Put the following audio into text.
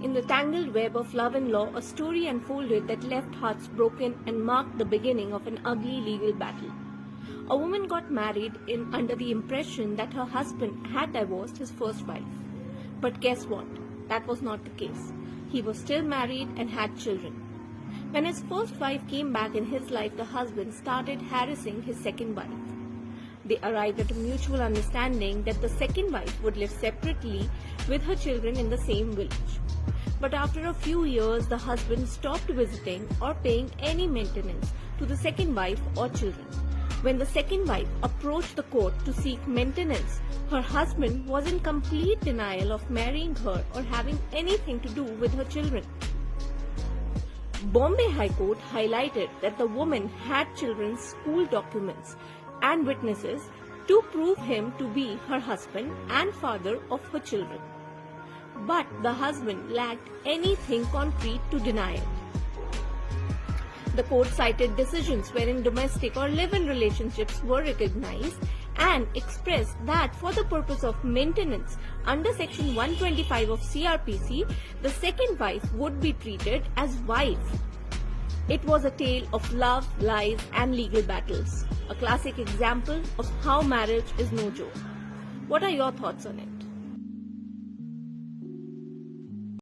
In the tangled web of love and law, a story unfolded that left hearts broken and marked the beginning of an ugly legal battle. A woman got married under the impression that her husband had divorced his first wife. But guess what? That was not the case. He was still married and had children. When his first wife came back in his life, the husband started harassing his second wife. They arrived at a mutual understanding that the second wife would live separately with her children in the same village. But after a few years, the husband stopped visiting or paying any maintenance to the second wife or children. When the second wife approached the court to seek maintenance, her husband was in complete denial of marrying her or having anything to do with her children. Bombay High Court highlighted that the woman had children's school documents and witnesses to prove him to be her husband and father of her children. But the husband lacked anything concrete to deny it. The court cited decisions wherein domestic or live-in relationships were recognized and expressed that for the purpose of maintenance under Section 125 of CrPC, the second wife would be treated as wife. It was a tale of love, lies, and legal battles. A classic example of how marriage is no joke. What are your thoughts on it?